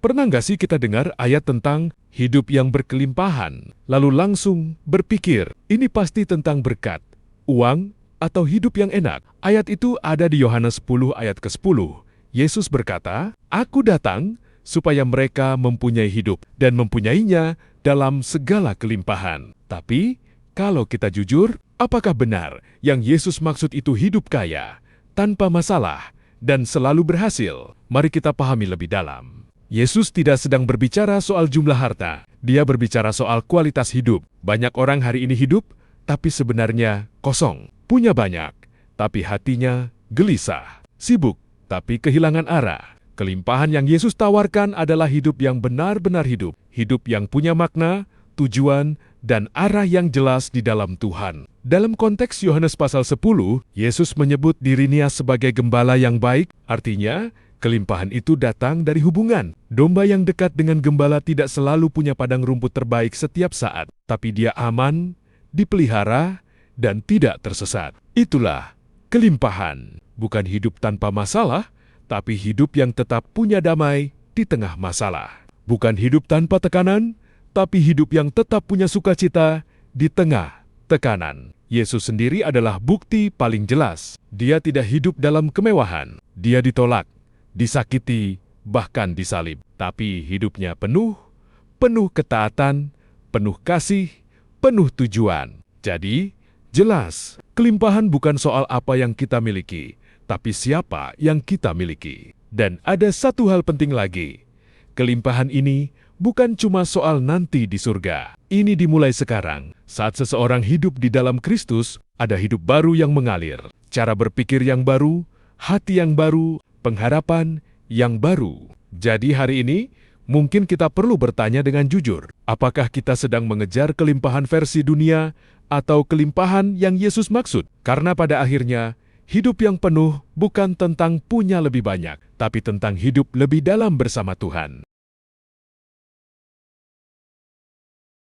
Pernah nggak sih kita dengar ayat tentang hidup yang berkelimpahan, lalu langsung berpikir, ini pasti tentang berkat, uang, atau hidup yang enak? Ayat itu ada di Yohanes 10 ayat ke-10. Yesus berkata, "Aku datang supaya mereka mempunyai hidup dan mempunyainya dalam segala kelimpahan." Tapi, kalau kita jujur, apakah benar yang Yesus maksud itu hidup kaya, tanpa masalah, dan selalu berhasil? Mari kita pahami lebih dalam. Yesus tidak sedang berbicara soal jumlah harta. Dia berbicara soal kualitas hidup. Banyak orang hari ini hidup, tapi sebenarnya kosong. Punya banyak, tapi hatinya gelisah. Sibuk, tapi kehilangan arah. Kelimpahan yang Yesus tawarkan adalah hidup yang benar-benar hidup. Hidup yang punya makna, tujuan, dan arah yang jelas di dalam Tuhan. Dalam konteks Yohanes pasal 10, Yesus menyebut dirinya sebagai gembala yang baik, artinya kelimpahan itu datang dari hubungan. Domba yang dekat dengan gembala tidak selalu punya padang rumput terbaik setiap saat, tapi dia aman, dipelihara, dan tidak tersesat. Itulah kelimpahan, bukan hidup tanpa masalah, tapi hidup yang tetap punya damai di tengah masalah. Bukan hidup tanpa tekanan, tapi hidup yang tetap punya sukacita di tengah tekanan. Yesus sendiri adalah bukti paling jelas. Dia tidak hidup dalam kemewahan. Dia ditolak, disakiti, bahkan disalib. Tapi hidupnya penuh ketaatan, penuh kasih, penuh tujuan. Jadi, jelas, kelimpahan bukan soal apa yang kita miliki, tapi siapa yang kita miliki. Dan ada satu hal penting lagi. Kelimpahan ini bukan cuma soal nanti di surga. Ini dimulai sekarang. Saat seseorang hidup di dalam Kristus, ada hidup baru yang mengalir. Cara berpikir yang baru, hati yang baru, pengharapan yang baru. Jadi hari ini, mungkin kita perlu bertanya dengan jujur, apakah kita sedang mengejar kelimpahan versi dunia atau kelimpahan yang Yesus maksud? Karena pada akhirnya, hidup yang penuh bukan tentang punya lebih banyak, tapi tentang hidup lebih dalam bersama Tuhan.